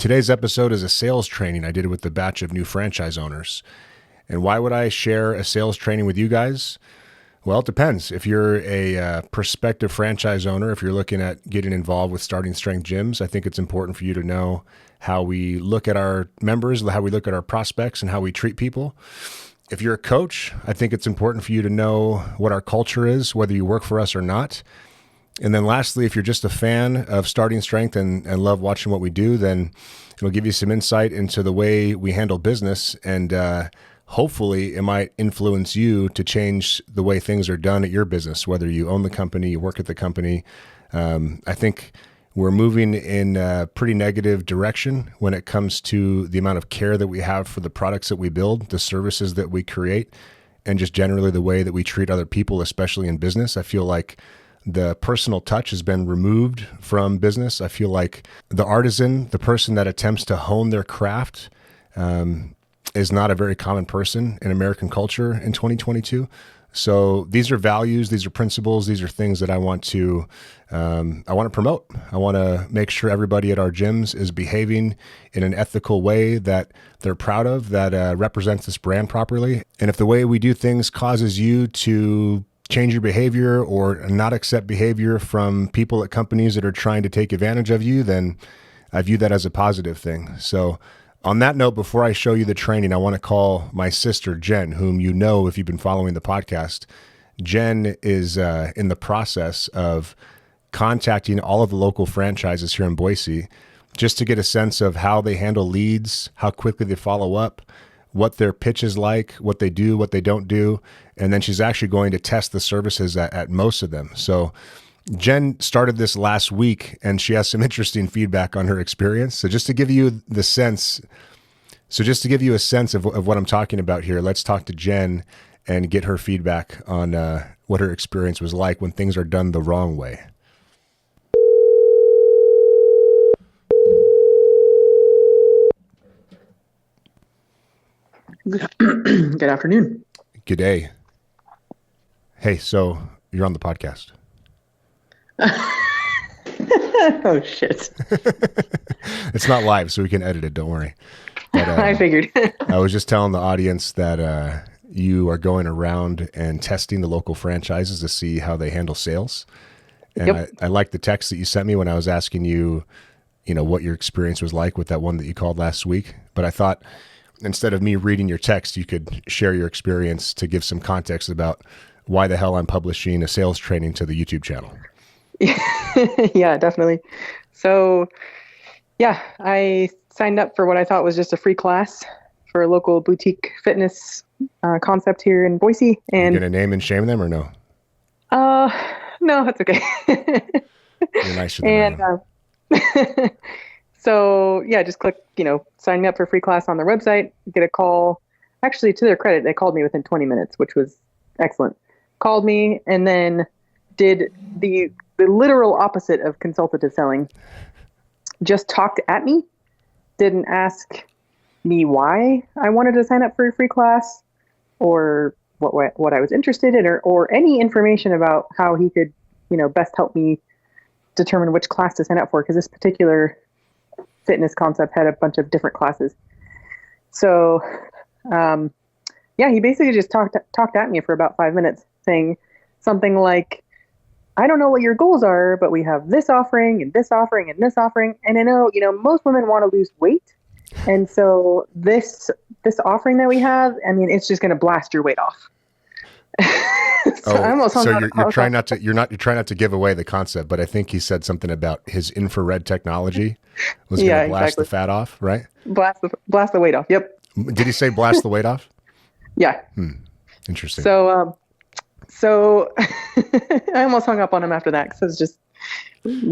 Today's episode is a sales training I did with a batch of new franchise owners. And why would I share a sales training with you guys? Well, it depends. If you're a prospective franchise owner, if you're looking at getting involved with Starting Strength gyms, I think it's important for you to know how we look at our members, how we look at our prospects, and how we treat people. If you're a coach, I think it's important for you to know what our culture is, whether you work for us or not. And then lastly, if you're just a fan of Starting Strength and love watching what we do, then it'll give you some insight into the way we handle business. And hopefully it might influence you to change the way things are done at your business, whether you own the company, you work at the company. I think we're moving in a pretty negative direction when it comes to the amount of care that we have for the products that we build, the services that we create, and just generally the way that we treat other people, especially in business. I feel like the personal touch has been removed from business. I feel like the artisan, the person that attempts to hone their craft, is not a very common person in American culture in 2022. So these are values, these are principles, these are things that I want to promote. I want to make sure everybody at our gyms is behaving in an ethical way that they're proud of, that represents this brand properly. And if the way we do things causes you to change your behavior or not accept behavior from people at companies that are trying to take advantage of you, then I view that as a positive thing. So on that note, before I show you the training, I want to call my sister, Jen, whom you know if you've been following the podcast. Jen is in the process of contacting all of the local franchises here in Boise just to get a sense of how they handle leads, how quickly they follow up, what their pitch is like, what they do, what they don't do. And then she's actually going to test the services at most of them. So Jen started this last week and she has some interesting feedback on her experience. So just to give you a sense of what I'm talking about here, let's talk to Jen and get her feedback on what her experience was like when things are done the wrong way. Good afternoon. Good day. Hey, so you're on the podcast. Oh, shit. It's not live, so we can edit it. Don't worry. But, I figured. I was just telling the audience that you are going around and testing the local franchises to see how they handle sales. And Yep. I like the text that you sent me when I was asking you, what your experience was like with that one that you called last week. But I thought instead of me reading your text, you could share your experience to give some context about why the hell I'm publishing a sales training to the YouTube channel. Yeah, definitely. So, yeah, I signed up for what I thought was just a free class for a local boutique fitness concept here in Boise. And you're going to name and shame them or no? No, that's okay. You're nicer than and so, yeah, just click, sign me up for a free class on their website, get a call. Actually, to their credit, they called me within 20 minutes, which was excellent. Called me and then did the literal opposite of consultative selling. Just talked at me, didn't ask me why I wanted to sign up for a free class or what I was interested in or any information about how he could, best help me determine which class to sign up for, because this particular fitness concept had a bunch of different classes. So, he basically just talked at me for about 5 minutes, saying something like, I don't know what your goals are, but we have this offering and this offering and this offering. And I know, most women want to lose weight. And so this offering that we have, it's just going to blast your weight off. You're trying not to give away the concept, but I think he said something about his infrared technology was going to blast the fat off, right? Blast the weight off. Yep. Did he say blast the weight off? Yeah. Interesting. So I almost hung up on him after that because it was just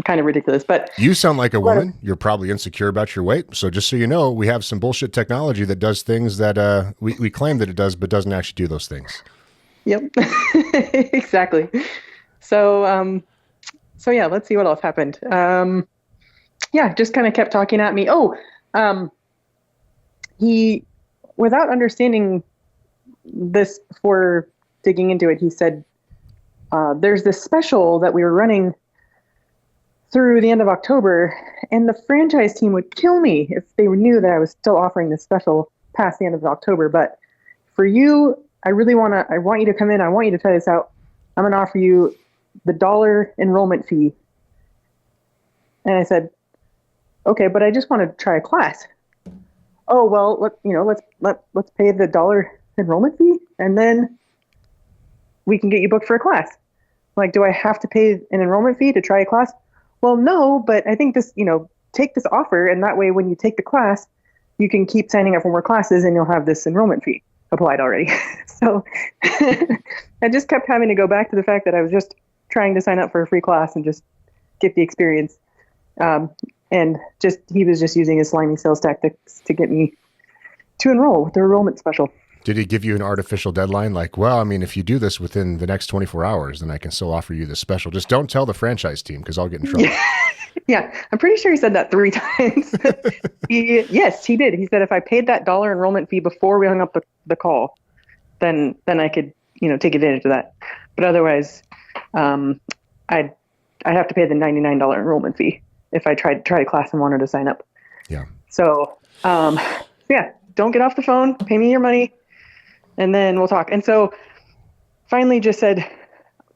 kind of ridiculous. But you sound like a woman. You're probably insecure about your weight. So just so you know, we have some bullshit technology that does things that we claim that it does, but doesn't actually do those things. Yep, exactly. So yeah, let's see what else happened. Just kind of kept talking at me. He, without understanding this before digging into it, he said, there's this special that we were running through the end of October, and the franchise team would kill me if they knew that I was still offering this special past the end of October. But for you, I want you to come in. I want you to try this out. I'm going to offer you the $1 enrollment fee. And I said, okay, but I just want to try a class. Oh, well, let's pay the $1 enrollment fee and then we can get you booked for a class. Like, do I have to pay an enrollment fee to try a class? Well, no, but I think take this offer, and that way when you take the class, you can keep signing up for more classes and you'll have this enrollment fee applied already. So I just kept having to go back to the fact that I was just trying to sign up for a free class and just get the experience. And he was just using his slimy sales tactics to get me to enroll with the enrollment special. Did he give you an artificial deadline? Like, well, I mean, if you do this within the next 24 hours, then I can still offer you this special. Just don't tell the franchise team because I'll get in trouble. Yeah, I'm pretty sure he said that 3 times. Yes, he did. He said if I paid that $1 enrollment fee before we hung up the call, then I could, take advantage of that. But otherwise, I'd have to pay the $99 enrollment fee if I tried a class and wanted to sign up. Yeah. So, don't get off the phone, pay me your money, and then we'll talk. And so finally just said,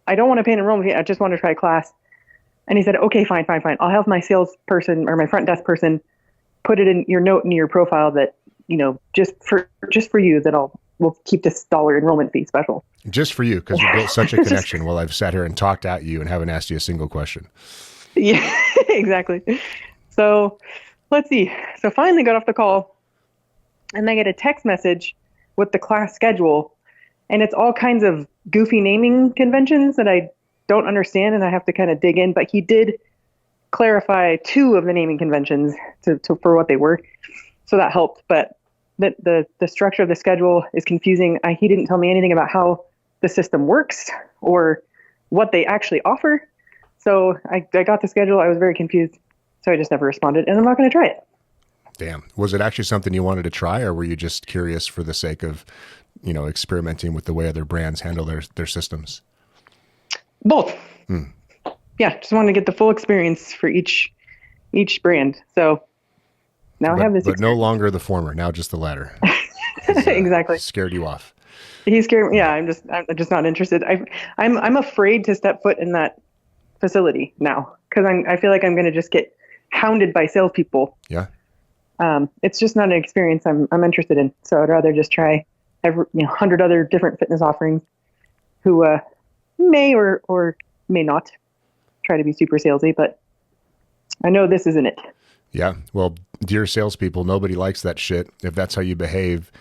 I don't want to pay an enrollment fee. I just want to try a class. And he said, okay, fine. I'll have my salesperson or my front desk person put it in your note in your profile that, just for you that we'll keep this $1 enrollment fee special. Just for you, because we built such a connection while I've sat here and talked at you and haven't asked you a single question. Yeah, exactly. So let's see. So finally got off the call and I get a text message with the class schedule, and it's all kinds of goofy naming conventions that I don't understand, and I have to kind of dig in, but he did clarify 2 of the naming conventions for what they were. So that helped, but the structure of the schedule is confusing. He didn't tell me anything about how the system works or what they actually offer. So I got the schedule. I was very confused. So I just never responded, and I'm not going to try it. Damn. Was it actually something you wanted to try, or were you just curious for the sake of, experimenting with the way other brands handle their systems? Both. Yeah, just wanted to get the full experience for each brand. So now I have this. But no longer the former, now just the latter. Exactly. Scared you off. He scared me. Yeah, I'm just not interested. I'm afraid to step foot in that facility now because I feel like I'm going to just get hounded by salespeople. Yeah. It's just not an experience I'm interested in. So I'd rather just try 100 other different fitness offerings who may or may not try to be super salesy, but I know this isn't it. Yeah. Well, dear salespeople, nobody likes that shit. If that's how you behave,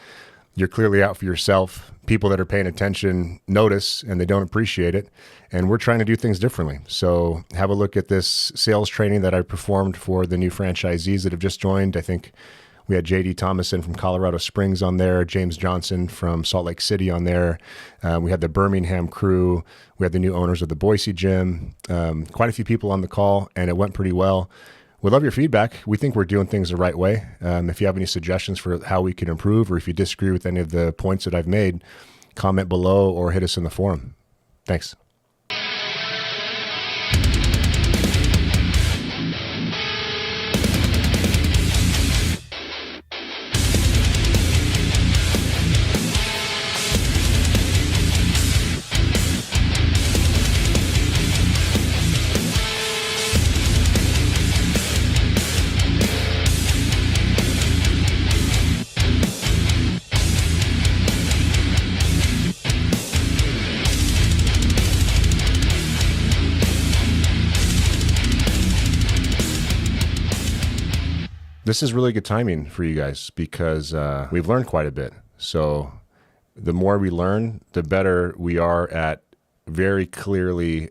you're clearly out for yourself. People that are paying attention notice and they don't appreciate it. And we're trying to do things differently. So have a look at this sales training that I performed for the new franchisees that have just joined. I think we had JD Thomason from Colorado Springs on there, James Johnson from Salt Lake City on there. We had the Birmingham crew. We had the new owners of the Boise gym. Quite a few people on the call, and it went pretty well. We love your feedback. We think we're doing things the right way. If you have any suggestions for how we can improve, or if you disagree with any of the points that I've made, comment below or hit us in the forum. Thanks. This is really good timing for you guys because we've learned quite a bit. So the more we learn, the better we are at very clearly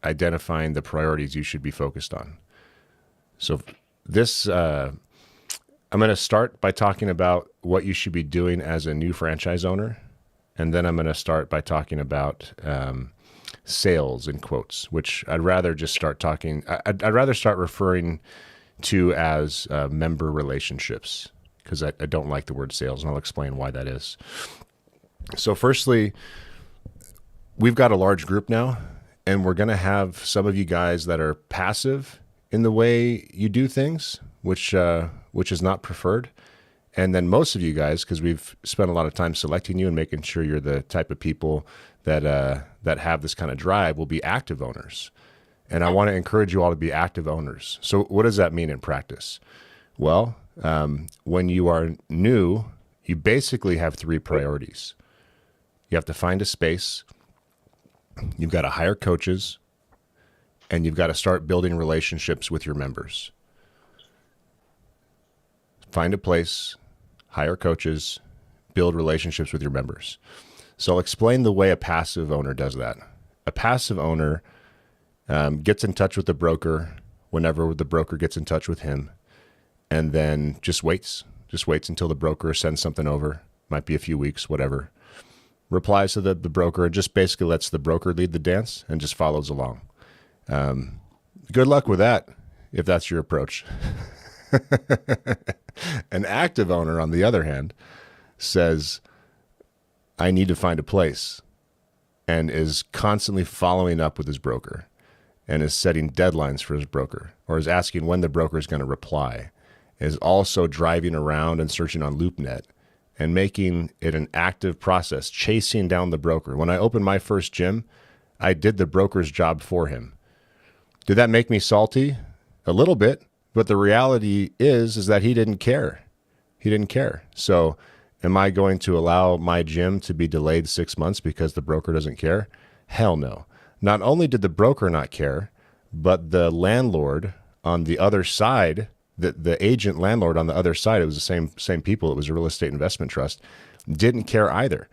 identifying the priorities you should be focused on. So this, I'm going to start by talking about what you should be doing as a new franchise owner. And then I'm going to start by talking about sales in quotes, which I'd rather just start talking. I'd rather start referring to as member relationships, because I don't like the word sales, and I'll explain why that is. So firstly, we've got a large group now, and we're going to have some of you guys that are passive in the way you do things, which is not preferred. And then most of you guys, because we've spent a lot of time selecting you and making sure you're the type of people that have this kind of drive, will be active owners. And I want to encourage you all to be active owners. So what does that mean in practice? Well, when you are new, you basically have three priorities. You have to find a space, you've got to hire coaches, and you've got to start building relationships with your members. Find a place, hire coaches, build relationships with your members. So I'll explain the way a passive owner does that. A passive owner gets in touch with the broker whenever the broker gets in touch with him, and then just waits until the broker sends something over. Might be a few weeks, whatever. Replies to the broker and just basically lets the broker lead the dance and just follows along. Good luck with that if that's your approach. An active owner, on the other hand, says, I need to find a place, and is constantly following up with his broker and is setting deadlines for his broker, or is asking when the broker is going to reply, is also driving around and searching on LoopNet and making it an active process, chasing down the broker. When I opened my first gym, I did the broker's job for him. Did that make me salty? A little bit. But the reality is that he didn't care. He didn't care. So am I going to allow my gym to be delayed 6 months because the broker doesn't care? Hell no. Not only did the broker not care, but the landlord on the other side, the agent landlord on the other side, it was the same people, it was a real estate investment trust, didn't care either.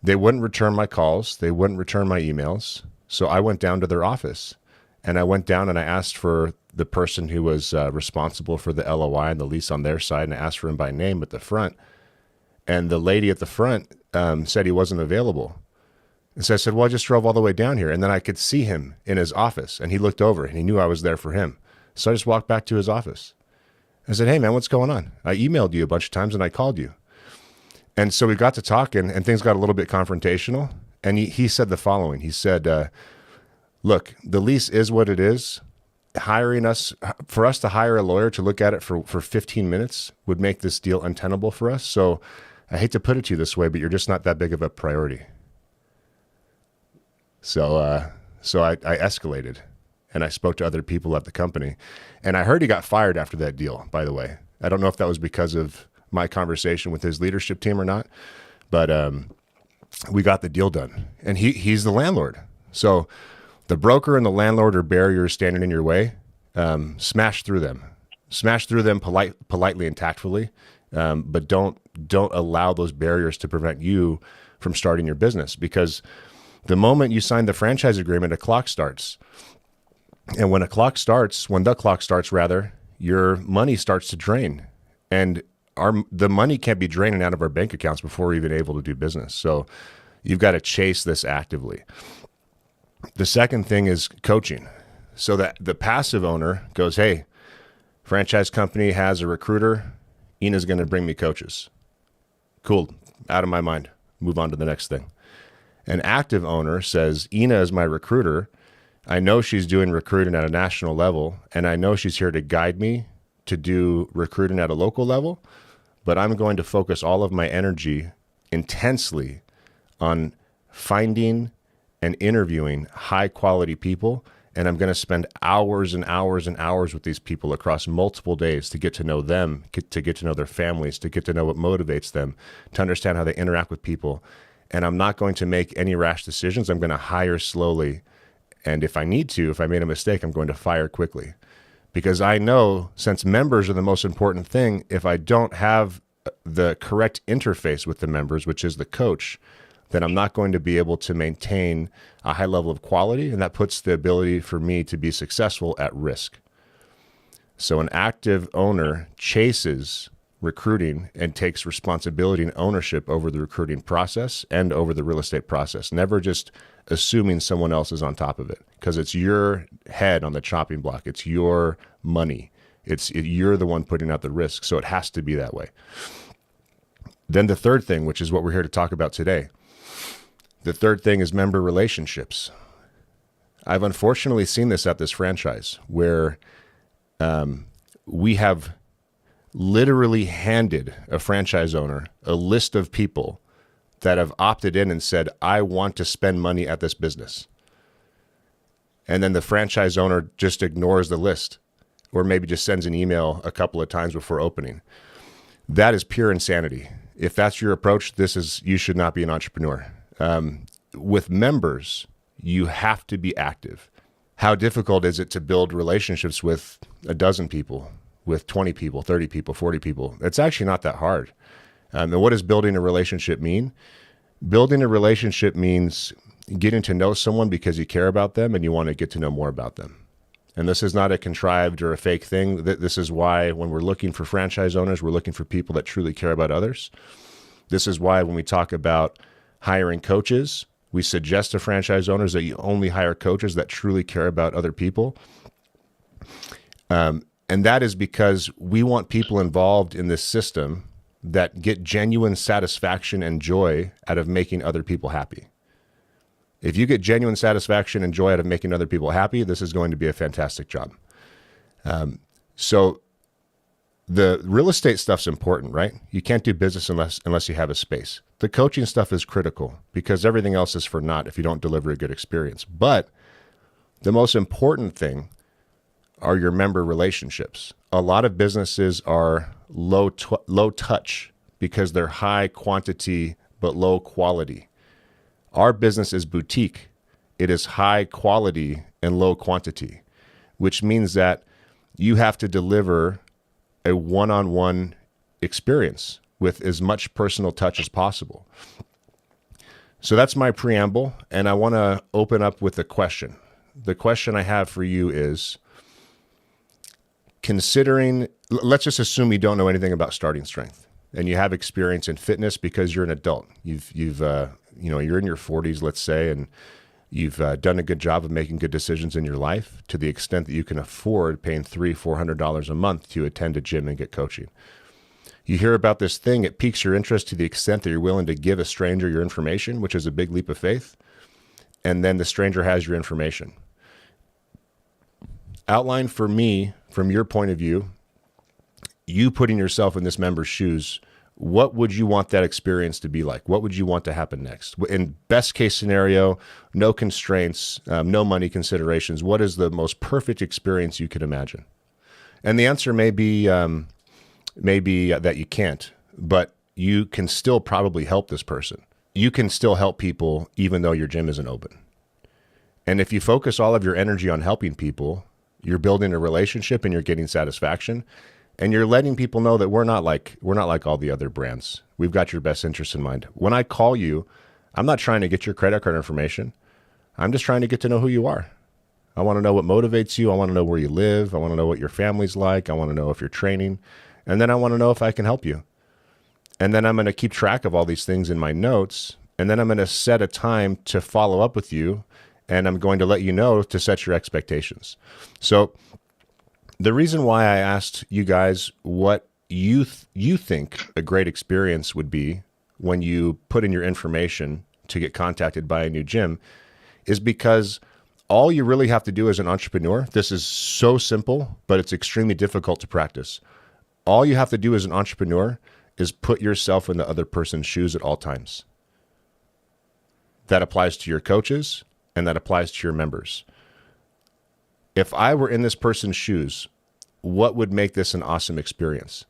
They wouldn't return my calls. They wouldn't return my emails. So I went down to their office, and I went down and I asked for the person who was responsible for the LOI and the lease on their side, and I asked for him by name at the front. And the lady at the front said he wasn't available. And so I said, well, I just drove all the way down here. And then I could see him in his office, and he looked over and he knew I was there for him. So I just walked back to his office. I said, hey man, what's going on? I emailed you a bunch of times and I called you. And so we got to talking, and things got a little bit confrontational. And he said the following. He said, look, the lease is what it is. For us to hire a lawyer to look at it for 15 minutes would make this deal untenable for us. So I hate to put it to you this way, but you're just not that big of a priority. So I escalated, and I spoke to other people at the company, and I heard he got fired after that deal, by the way. I don't know if that was because of my conversation with his leadership team or not, but we got the deal done, and he's the landlord. So the broker and the landlord are barriers standing in your way. Smash through them. Smash through them politely and tactfully, but don't allow those barriers to prevent you from starting your business, because the moment you sign the franchise agreement, a clock starts. And when the clock starts, your money starts to drain. And the money can't be draining out of our bank accounts before we're even able to do business. So you've got to chase this actively. The second thing is coaching. So that the passive owner goes, hey, franchise company has a recruiter. Ina's going to bring me coaches. Cool. Out of my mind. Move on to the next thing. An active owner says, Ina is my recruiter. I know she's doing recruiting at a national level, and I know she's here to guide me to do recruiting at a local level, but I'm going to focus all of my energy intensely on finding and interviewing high quality people. And I'm going to spend hours and hours and hours with these people across multiple days to get to know them, to get to know their families, to get to know what motivates them, to understand how they interact with people. And I'm not going to make any rash decisions. I'm going to hire slowly. And if I need to, if I made a mistake, I'm going to fire quickly. Because I know, since members are the most important thing, if I don't have the correct interface with the members, which is the coach, then I'm not going to be able to maintain a high level of quality. And that puts the ability for me to be successful at risk. So an active owner chases recruiting and takes responsibility and ownership over the recruiting process and over the real estate process, never just assuming someone else is on top of it, because it's your head on the chopping block. It's your money. You're the one putting out the risk. So it has to be that way. Then the third thing, which is what we're here to talk about today, the third thing is member relationships. I've unfortunately seen this at this franchise where We have literally handed a franchise owner a list of people that have opted in and said, I want to spend money at this business. And then the franchise owner just ignores the list, or maybe just sends an email a couple of times before opening. That is pure insanity. If that's your approach, you should not be an entrepreneur. With members, you have to be active. How difficult is it to build relationships with a dozen people, with 20 people, 30 people, 40 people? It's actually not that hard. And what does building a relationship mean? Building a relationship means getting to know someone because you care about them and you want to get to know more about them. And this is not a contrived or a fake thing. This is why when we're looking for franchise owners, we're looking for people that truly care about others. This is why when we talk about hiring coaches, we suggest to franchise owners that you only hire coaches that truly care about other people. And that is because we want people involved in this system that get genuine satisfaction and joy out of making other people happy. If you get genuine satisfaction and joy out of making other people happy, this is going to be a fantastic job. So the real estate stuff's important, right? You can't do business unless you have a space. The coaching stuff is critical because everything else is for naught if you don't deliver a good experience. But the most important thing are your member relationships. A lot of businesses are low touch because they're high quantity but low quality. Our business is boutique. It is high quality and low quantity, which means that you have to deliver a one-on-one experience with as much personal touch as possible. So that's my preamble, and I want to open up with a question. The question I have for you is, let's just assume you don't know anything about starting strength and you have experience in fitness because you're an adult. You're in your 40s, let's say, and you've done a good job of making good decisions in your life to the extent that you can afford paying $300-$400 a month to attend a gym and get coaching. You hear about this thing, it piques your interest to the extent that you're willing to give a stranger your information, which is a big leap of faith, and then the stranger has your information. Outline for me, from your point of view, you putting yourself in this member's shoes, what would you want that experience to be like? What would you want to happen next? In best case scenario, no constraints, no money considerations, what is the most perfect experience you could imagine? And the answer may be that you can't, but you can still probably help this person. You can still help people even though your gym isn't open. And if you focus all of your energy on helping people, you're building a relationship and you're getting satisfaction. And you're letting people know that we're not like all the other brands. We've got your best interests in mind. When I call you, I'm not trying to get your credit card information. I'm just trying to get to know who you are. I want to know what motivates you. I want to know where you live. I want to know what your family's like. I want to know if you're training. And then I want to know if I can help you. And then I'm going to keep track of all these things in my notes. And then I'm going to set a time to follow up with you. And I'm going to let you know to set your expectations. So the reason why I asked you guys what you think a great experience would be when you put in your information to get contacted by a new gym is because all you really have to do as an entrepreneur, this is so simple, but it's extremely difficult to practice. All you have to do as an entrepreneur is put yourself in the other person's shoes at all times. That applies to your coaches and that applies to your members. If I were in this person's shoes, what would make this an awesome experience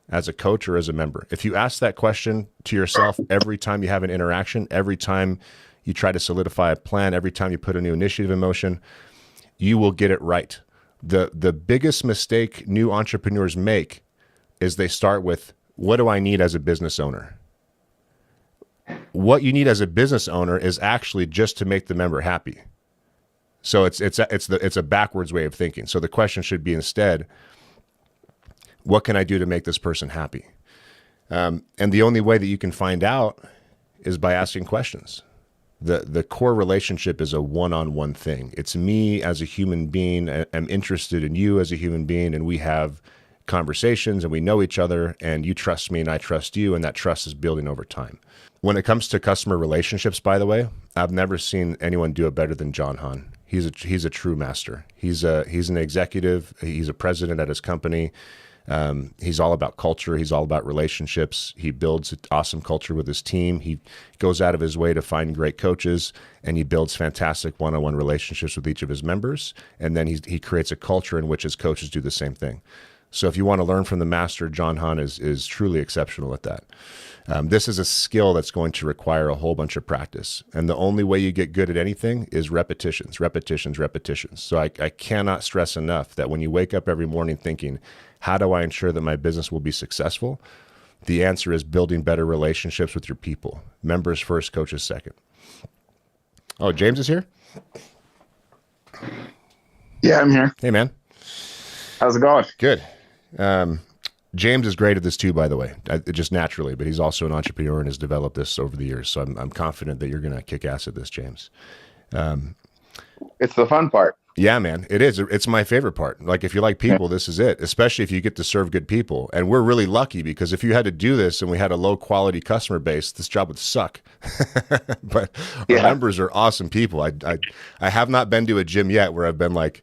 as a coach or as a member? If you ask that question to yourself every time you have an interaction, every time you try to solidify a plan, every time you put a new initiative in motion, you will get it right. The biggest mistake new entrepreneurs make is they start with, what do I need as a business owner? What you need as a business owner is actually just to make the member happy. So it's a backwards way of thinking. So the question should be instead, what can I do to make this person happy? And the only way that you can find out is by asking questions. The core relationship is a one-on-one thing. It's me as a human being. I'm interested in you as a human being, and we have conversations and we know each other, and you trust me and I trust you, and that trust is building over time. When it comes to customer relationships, by the way, I've never seen anyone do it better than John Hahn. He's a true master. He's an executive. He's a president at his company. He's all about culture. He's all about relationships. He builds an awesome culture with his team. He goes out of his way to find great coaches, and he builds fantastic one-on-one relationships with each of his members. And then he creates a culture in which his coaches do the same thing. So if you want to learn from the master, John Hahn is truly exceptional at that. This is a skill that's going to require a whole bunch of practice. And the only way you get good at anything is repetitions, repetitions, repetitions. So I cannot stress enough that when you wake up every morning thinking, how do I ensure that my business will be successful? The answer is building better relationships with your people. Members first, coaches second. Oh, James is here? Yeah, I'm here. Hey, man. How's it going? Good. James is great at this too, by the way, just naturally, but he's also an entrepreneur and has developed this over the years. So I'm confident that you're going to kick ass at this, James. It's the fun part. Yeah, man, it is. It's my favorite part. Like, if you like people, this is it, especially if you get to serve good people. And we're really lucky, because if you had to do this and we had a low quality customer base, this job would suck. But our members are awesome people. I have not been to a gym yet where I've been like,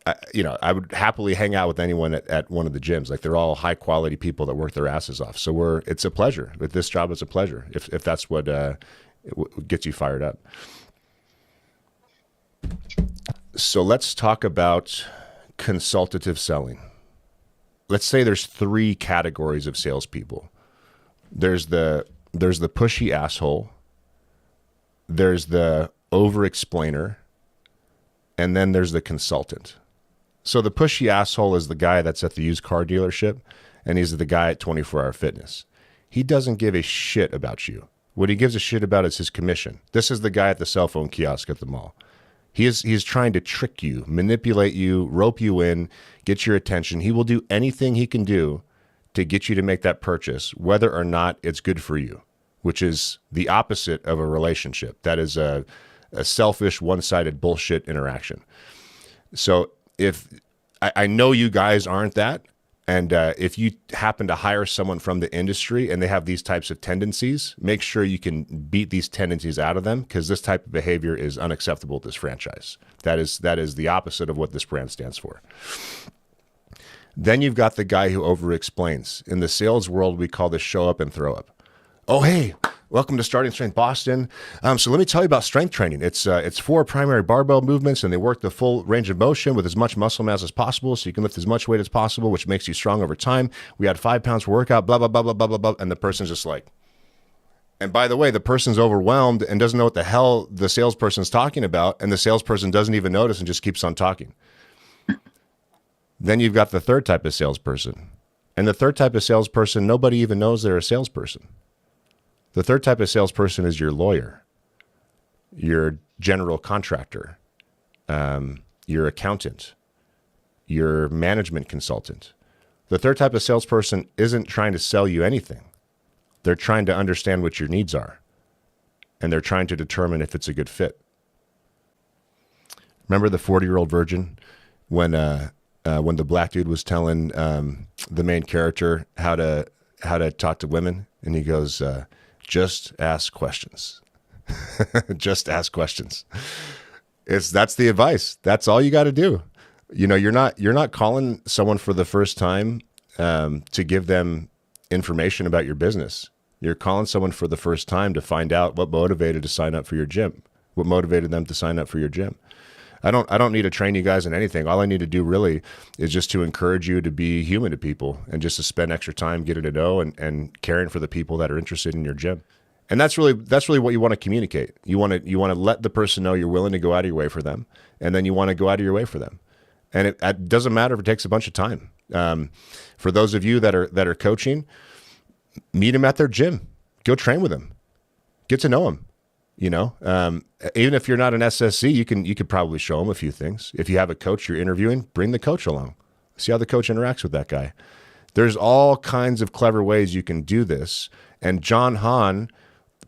I would happily hang out with anyone at one of the gyms. Like, they're all high quality people that work their asses off. So it's a pleasure. With this job, it's a pleasure if that's what gets you fired up. So let's talk about consultative selling. Let's say there's 3 categories of salespeople. There's the pushy asshole. There's the over-explainer. And then there's the consultant. So the pushy asshole is the guy that's at the used car dealership, and he's the guy at 24-Hour Fitness. He doesn't give a shit about you. What he gives a shit about is his commission. This is the guy at the cell phone kiosk at the mall. He's trying to trick you, manipulate you, rope you in, get your attention. He will do anything he can do to get you to make that purchase, whether or not it's good for you, which is the opposite of a relationship. That is a selfish, one-sided bullshit interaction. So if I know you guys aren't that, and if you happen to hire someone from the industry and they have these types of tendencies, make sure you can beat these tendencies out of them, because this type of behavior is unacceptable at this franchise. That is the opposite of what this brand stands for. Then you've got the guy who over-explains. In the sales world, we call this show up and throw up. Oh, hey, welcome to Starting Strength Boston. So let me tell you about strength training. It's 4 primary barbell movements, and they work the full range of motion with as much muscle mass as possible, so you can lift as much weight as possible, which makes you strong over time. We add 5 pounds per workout, blah, blah, blah, blah, blah, blah, blah. And the person's just like, and by the way, the person's overwhelmed and doesn't know what the hell the salesperson's talking about, and the salesperson doesn't even notice and just keeps on talking. Then you've got the third type of salesperson. And the third type of salesperson, nobody even knows they're a salesperson. The third type of salesperson is your lawyer, your general contractor, your accountant, your management consultant. The third type of salesperson isn't trying to sell you anything. They're trying to understand what your needs are, and they're trying to determine if it's a good fit. Remember the 40-year-old virgin when the black dude was telling the main character how to talk to women, and he goes, just ask questions. Just ask questions. That's the advice. That's all you got to do. You're not calling someone for the first time to give them information about your business. You're calling someone for the first time to find out what motivated to sign up for your gym. What motivated them to sign up for your gym. I don't need to train you guys in anything. All I need to do really is just to encourage you to be human to people, and just to spend extra time getting to know and caring for the people that are interested in your gym. And that's really what you want to communicate. You want to let the person know you're willing to go out of your way for them, and then you want to go out of your way for them. And it doesn't matter if it takes a bunch of time. For those of you that are coaching, meet them at their gym. Go train with them. Get to know them. Even if you're not an SSC, you could probably show them a few things. If you have a coach you're interviewing, bring the coach along. See how the coach interacts with that guy. There's all kinds of clever ways you can do this. And John Hahn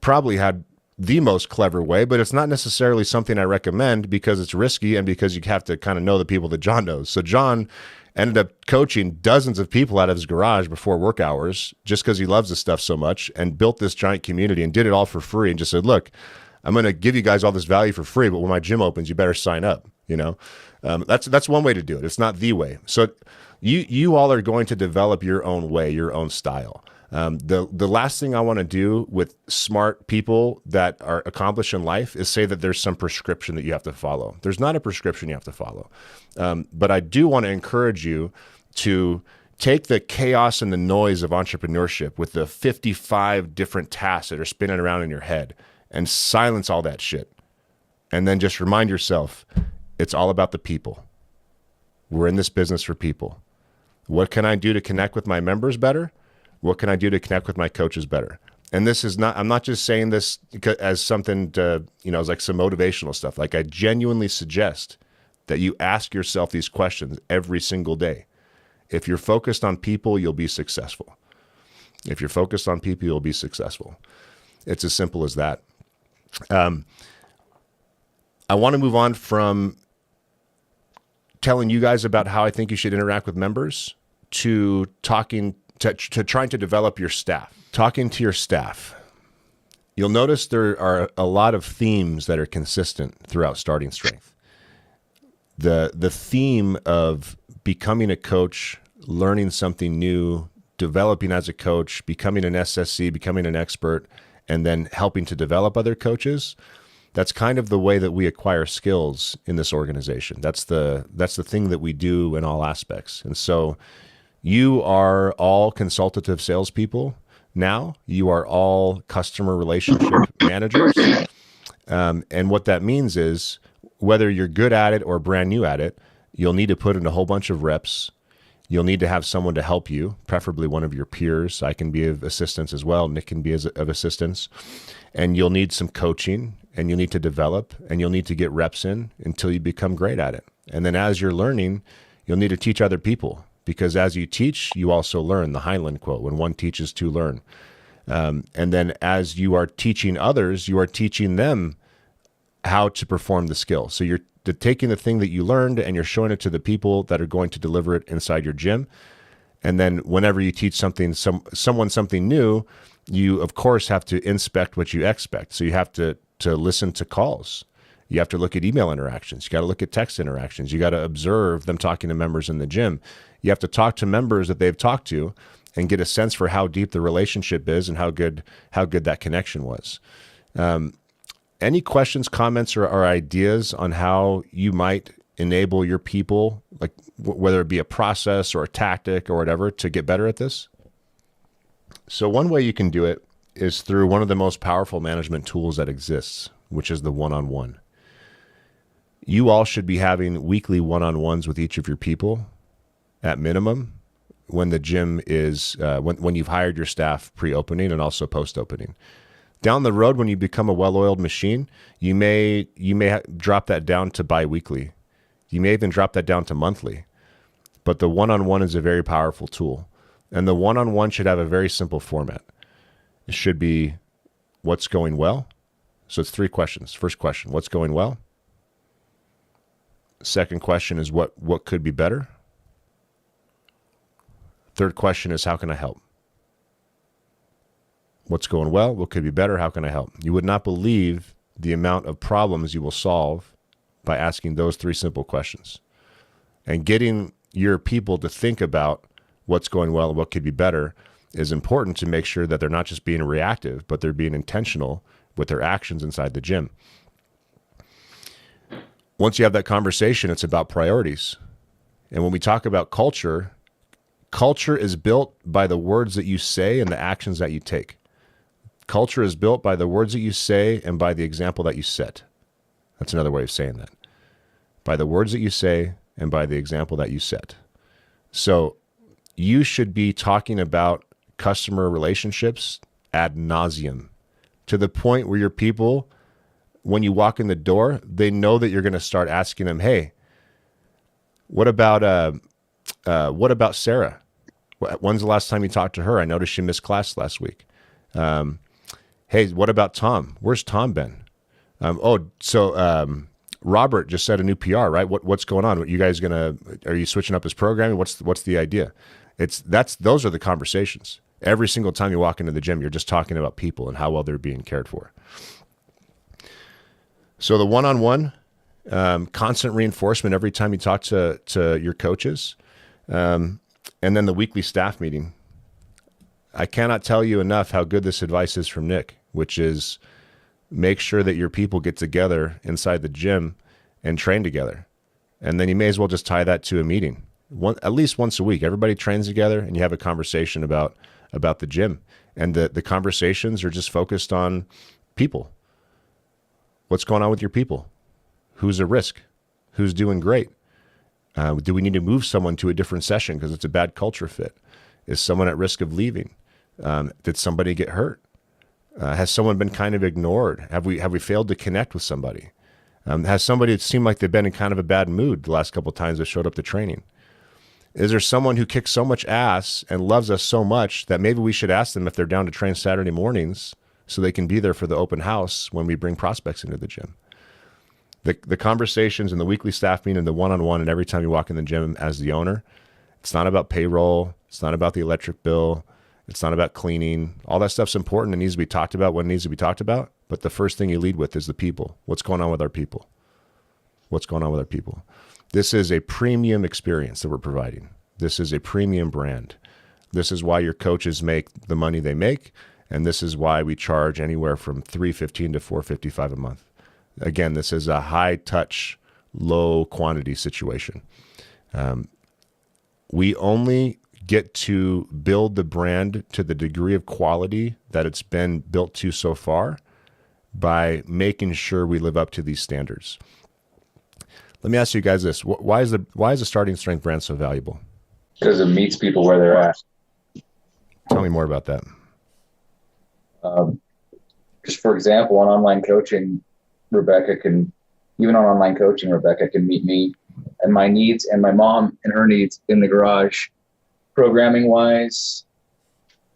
probably had the most clever way, but it's not necessarily something I recommend, because it's risky and because you have to kind of know the people that John knows. So John ended up coaching dozens of people out of his garage before work hours, just because he loves this stuff so much, and built this giant community and did it all for free, and just said, look, I'm going to give you guys all this value for free, but when my gym opens, you better sign up. That's one way to do it. It's not the way. So you all are going to develop your own way, your own style. The last thing I want to do with smart people that are accomplished in life is say that there's some prescription that you have to follow. There's not a prescription you have to follow. But I do want to encourage you to take the chaos and the noise of entrepreneurship with the 55 different tasks that are spinning around in your head and silence all that shit. And then just remind yourself, it's all about the people. We're in this business for people. What can I do to connect with my members better? What can I do to connect with my coaches better? And this is not, I'm not just saying this as something to, as like some motivational stuff. Like, I genuinely suggest that you ask yourself these questions every single day. If you're focused on people, you'll be successful. If you're focused on people, you'll be successful. It's as simple as that. I want to move on from telling you guys about how I think you should interact with members to talking to trying to develop your staff. Talking to your staff. You'll notice there are a lot of themes that are consistent throughout Starting Strength. The theme of becoming a coach, learning something new, developing as a coach, becoming an SSC, becoming an expert, and then helping to develop other coaches. That's kind of the way that we acquire skills in this organization. That's the thing that we do in all aspects. And so you are all consultative salespeople now. You are all customer relationship managers. And what that means is, whether you're good at it or brand new at it, you'll need to put in a whole bunch of reps. You'll need to have someone to help you, preferably one of your peers. I can be of assistance as well. Nick can be of assistance. And you'll need some coaching, and you'll need to develop, and you'll need to get reps in until you become great at it. And then as you're learning, you'll need to teach other people, because as you teach, you also learn. The Heinlein quote, when one teaches, two learn. And then as you are teaching others, you are teaching them how to perform the skill. So you're taking the thing that you learned and you're showing it to the people that are going to deliver it inside your gym. And then whenever you teach someone something new, you of course have to inspect what you expect. So you have to listen to calls. You have to look at email interactions. You got to look at text interactions. You got to observe them talking to members in the gym. You have to talk to members that they've talked to and get a sense for how deep the relationship is and how good that connection was. Any questions, comments, or ideas on how you might enable your people, like whether it be a process or a tactic or whatever, to get better at this? So one way you can do it is through one of the most powerful management tools that exists, which is the one-on-one. You all should be having weekly one-on-ones with each of your people at minimum when the gym is, when you've hired your staff pre-opening and also post-opening. Down the road, when you become a well-oiled machine, you may drop that down to bi-weekly. You may even drop that down to monthly. But the one-on-one is a very powerful tool. And the one-on-one should have a very simple format. It should be, what's going well? So it's 3 questions. First question, what's going well? Second question is, what could be better? Third question is, how can I help? What's going well? What could be better? How can I help? You would not believe the amount of problems you will solve by asking those 3 simple questions. And getting your people to think about what's going well and what could be better is important to make sure that they're not just being reactive, but they're being intentional with their actions inside the gym. Once you have that conversation, it's about priorities. And when we talk about culture, culture is built by the words that you say and the actions that you take. Culture is built by the words that you say and by the example that you set. That's another way of saying that. By the words that you say and by the example that you set. So you should be talking about customer relationships ad nauseum, to the point where your people, when you walk in the door, they know that you're going to start asking them, hey, what about Sarah? When's the last time you talked to her? I noticed she missed class last week. Hey, what about Tom? Where's Tom been? Robert just set a new PR, right? What's going on? Are you switching up his programming? What's the idea? Those are the conversations. Every single time you walk into the gym, you're just talking about people and how well they're being cared for. So the one-on-one, constant reinforcement every time you talk to your coaches, and then the weekly staff meeting. I cannot tell you enough how good this advice is from Nick, which is make sure that your people get together inside the gym and train together. And then you may as well just tie that to a meeting. At least once a week, everybody trains together and you have a conversation about the gym. And the conversations are just focused on people. What's going on with your people? Who's at risk? Who's doing great? Do we need to move someone to a different session because it's a bad culture fit? Is someone at risk of leaving? Did somebody get hurt? Has someone been kind of ignored? Have we failed to connect with somebody? Has somebody seemed like they've been in kind of a bad mood the last couple of times they showed up to training? Is there someone who kicks so much ass and loves us so much that maybe we should ask them if they're down to train Saturday mornings so they can be there for the open house when we bring prospects into the gym? The conversations and the weekly staff meeting and the one-on-one and every time you walk in the gym as the owner, it's not about payroll. It's not about the electric bill. It's not about cleaning. All that stuff's important and needs to be talked about when it needs to be talked about. But the first thing you lead with is the people. What's going on with our people? What's going on with our people? This is a premium experience that we're providing. This is a premium brand. This is why your coaches make the money they make. And this is why we charge anywhere from $315 to $455 a month. Again, this is a high touch, low quantity situation. We only get to build the brand to the degree of quality that it's been built to so far by making sure we live up to these standards. Let me ask you guys this. Why is the Starting Strength brand so valuable? Because it meets people where they're at. Tell me more about that. Just for example, on online coaching, Rebecca can meet me and my needs and my mom and her needs in the garage, programming wise,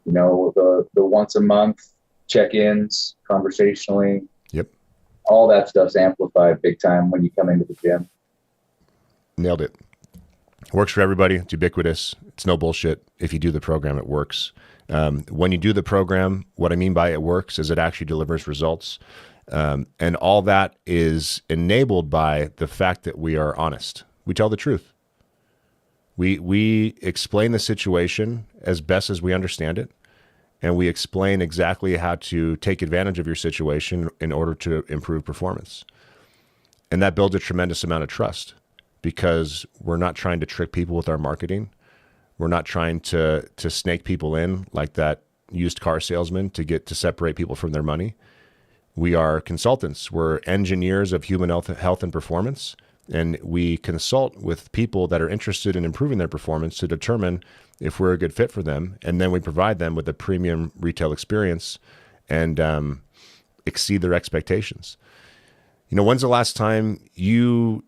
the once a month check-ins conversationally. Yep. All that stuff's amplified big time when you come into the gym. Nailed it. Works for everybody. It's ubiquitous. It's no bullshit. If you do the program, it works. When you do the program, what I mean by it works is it actually delivers results. And all that is enabled by the fact that we are honest. We tell the truth. We explain the situation as best as we understand it. And we explain exactly how to take advantage of your situation in order to improve performance. And that builds a tremendous amount of trust because we're not trying to trick people with our marketing. We're not trying to snake people in like that used car salesman to separate people from their money. We are consultants. We're engineers of human health and performance. And we consult with people that are interested in improving their performance to determine if we're a good fit for them. And then we provide them with a premium retail experience and exceed their expectations. When's the last time you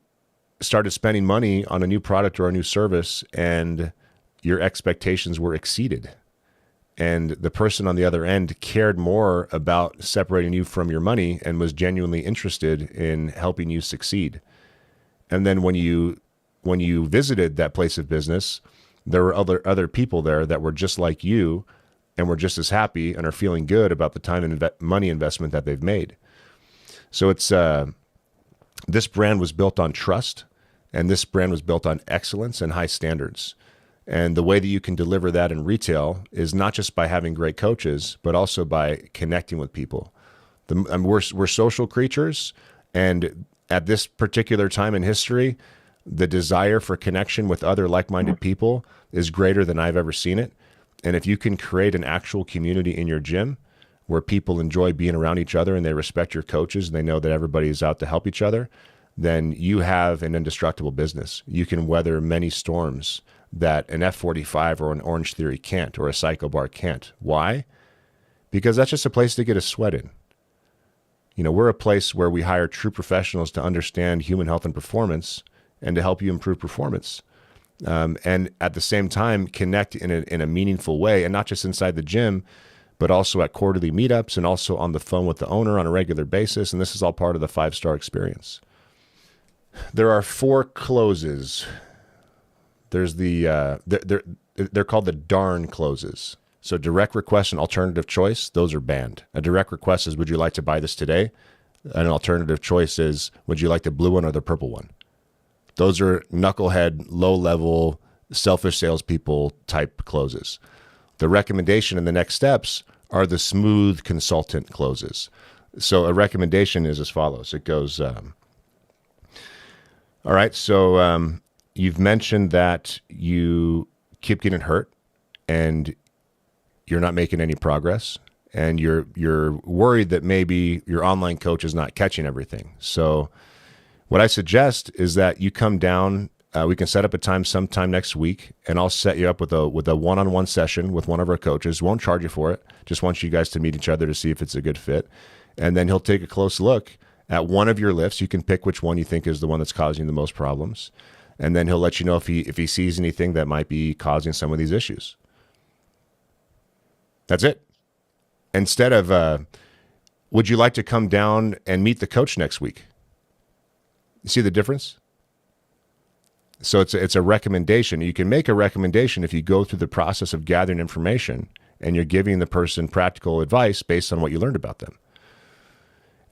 started spending money on a new product or a new service and your expectations were exceeded? And the person on the other end cared more about separating you from your money and was genuinely interested in helping you succeed. And then when you visited that place of business, there were other people there that were just like you and were just as happy and are feeling good about the time and money investment that they've made. So it's this brand was built on trust, and this brand was built on excellence and high standards. And the way that you can deliver that in retail is not just by having great coaches, but also by connecting with people. We're social creatures, and at this particular time in history, the desire for connection with other like-minded people is greater than I've ever seen it. And if you can create an actual community in your gym where people enjoy being around each other and they respect your coaches and they know that everybody is out to help each other, then you have an indestructible business. You can weather many storms that an F45 or an Orange Theory can't, or a Psycho Bar can't. Why? Because that's just a place to get a sweat in. We're a place where we hire true professionals to understand human health and performance and to help you improve performance. And at the same time, connect in a meaningful way, and not just inside the gym, but also at quarterly meetups and also on the phone with the owner on a regular basis. And this is all part of the 5-star experience. There are 4 closes. There's they're called the darn closes. So direct request and alternative choice, those are banned. A direct request is, would you like to buy this today? An alternative choice is, would you like the blue one or the purple one? Those are knucklehead, low-level, selfish salespeople type closes. The recommendation and the next steps are the smooth consultant closes. So a recommendation is as follows. It goes, all right, so you've mentioned that you keep getting hurt and you're not making any progress, and you're worried that maybe your online coach is not catching everything. So what I suggest is that you come down. We can set up a time sometime next week, and I'll set you up with a one-on-one session with one of our coaches. Won't charge you for it. Just want you guys to meet each other to see if it's a good fit. And then he'll take a close look at one of your lifts. You can pick which one you think is the one that's causing the most problems. And then he'll let you know if he sees anything that might be causing some of these issues. That's it. Instead of, would you like to come down and meet the coach next week? You see the difference? So it's a recommendation. You can make a recommendation if you go through the process of gathering information and you're giving the person practical advice based on what you learned about them.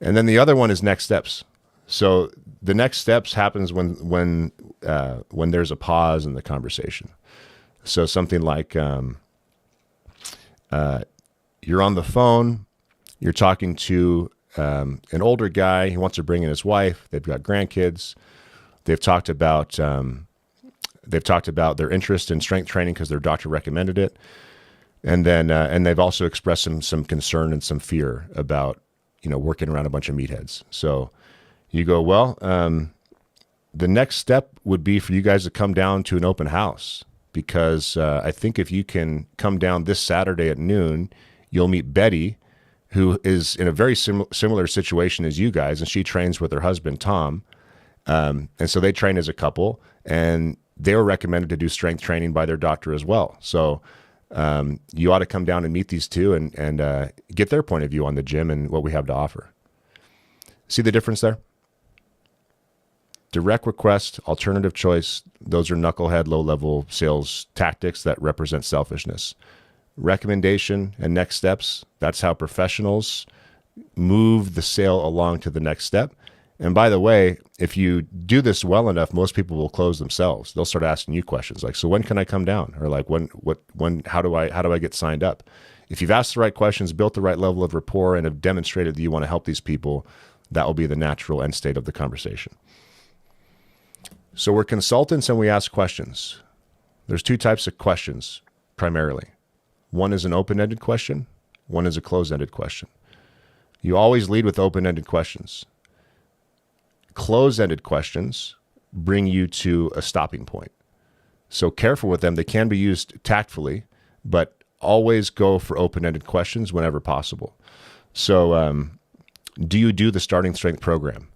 And then the other one is next steps. So the next steps happens when there's a pause in the conversation. So something like you're on the phone, you're talking to an older guy. He wants to bring in his wife. They've got grandkids. They've talked about their interest in strength training because their doctor recommended it, and then they've also expressed some concern and some fear about working around a bunch of meatheads. So you go, well, the next step would be for you guys to come down to an open house, because I think if you can come down this Saturday at noon, you'll meet Betty, who is in a very similar situation as you guys, and she trains with her husband Tom. And so they train as a couple, and they were recommended to do strength training by their doctor as well. So you ought to come down and meet these two and get their point of view on the gym and what we have to offer. See the difference there? Direct request, alternative choice, those are knucklehead, low-level sales tactics that represent selfishness. Recommendation and next steps, that's how professionals move the sale along to the next step. And by the way, if you do this well enough, most people will close themselves. They'll start asking you questions like, so when can I come down? Or like, how do I get signed up? If you've asked the right questions, built the right level of rapport, and have demonstrated that you want to help these people, that will be the natural end state of the conversation. So we're consultants and we ask questions. There's two types of questions primarily. One is an open-ended question. One is a closed-ended question. You always lead with open-ended questions. Closed-ended questions bring you to a stopping point. So careful with them. They can be used tactfully, but always go for open-ended questions whenever possible. So do you do the starting strength program?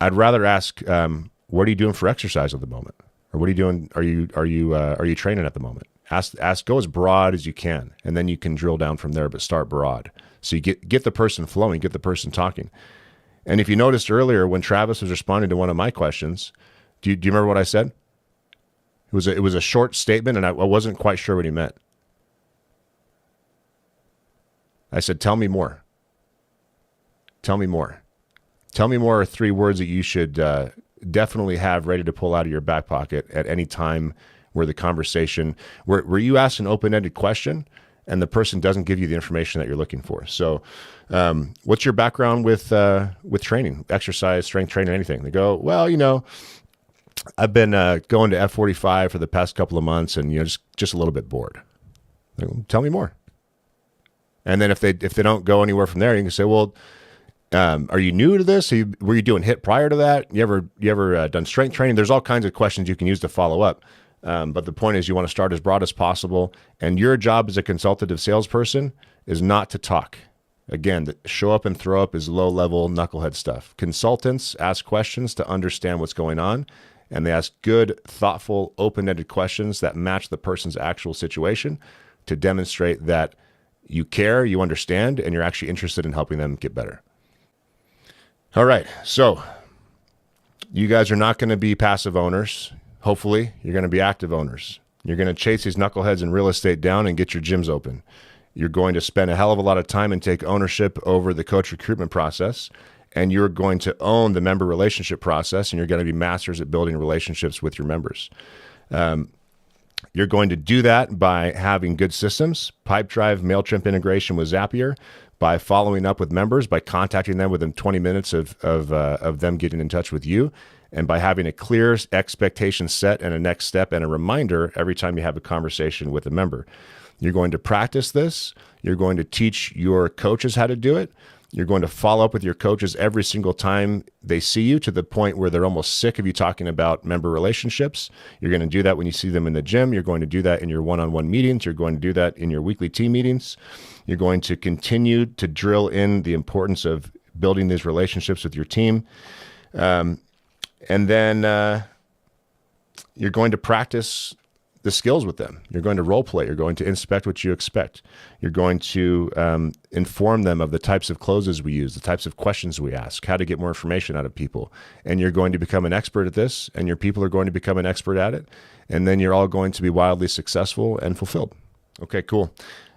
I'd rather ask, what are you doing for exercise at the moment? Or what are you doing? Are you training at the moment? Ask, go as broad as you can, and then you can drill down from there, but start broad. So you get the person flowing, get the person talking. And if you noticed earlier when Travis was responding to one of my questions, do you remember what I said? It was a short statement, and I wasn't quite sure what he meant. I said, tell me more. Tell me more. Tell me more are 3 words that you should definitely have ready to pull out of your back pocket at any time where the conversation, where you ask an open-ended question and the person doesn't give you the information that you're looking for. So what's your background with training, exercise, strength training, anything? They go, well, I've been going to F45 for the past couple of months and, just a little bit bored. They go, tell me more. And then if they don't go anywhere from there, you can say, well, are you new to this? Were you doing HIIT prior to that? You ever done strength training? There's all kinds of questions you can use to follow up. But the point is you want to start as broad as possible. And your job as a consultative salesperson is not to talk. Again, show up and throw up is low-level knucklehead stuff. Consultants ask questions to understand what's going on, and they ask good, thoughtful, open-ended questions that match the person's actual situation to demonstrate that you care, you understand, and you're actually interested in helping them get better. All right, so you guys are not going to be passive owners. Hopefully, you're going to be active owners. You're going to chase these knuckleheads in real estate down and get your gyms open. You're going to spend a hell of a lot of time and take ownership over the coach recruitment process. And you're going to own the member relationship process, and you're going to be masters at building relationships with your members. You're going to do that by having good systems, Pipedrive, MailChimp integration with Zapier, by following up with members, by contacting them within 20 minutes of them getting in touch with you, and by having a clear expectation set and a next step and a reminder every time you have a conversation with a member. You're going to practice this. You're going to teach your coaches how to do it. You're going to follow up with your coaches every single time they see you, to the point where they're almost sick of you talking about member relationships. You're going to do that when you see them in the gym. You're going to do that in your one-on-one meetings. You're going to do that in your weekly team meetings. You're going to continue to drill in the importance of building these relationships with your team. And then you're going to practice the skills with them. You're going to role play. You're going to inspect what you expect. You're going to inform them of the types of closes we use, the types of questions we ask, how to get more information out of people. And you're going to become an expert at this, and your people are going to become an expert at it. And then you're all going to be wildly successful and fulfilled. Okay, cool.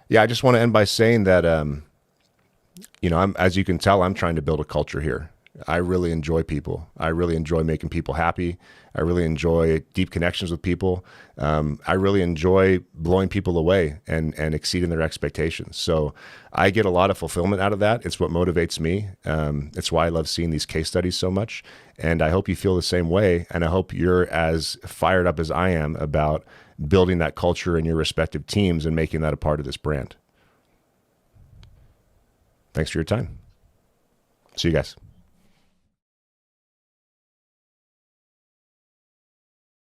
Yeah, I just want to end by saying that, as you can tell, I'm trying to build a culture here. I really enjoy people. I really enjoy making people happy. I really enjoy deep connections with people. I really enjoy blowing people away and exceeding their expectations. So I get a lot of fulfillment out of that. It's what motivates me. It's why I love seeing these case studies so much. And I hope you feel the same way. And I hope you're as fired up as I am about building that culture in your respective teams and making that a part of this brand. Thanks for your time. See you guys.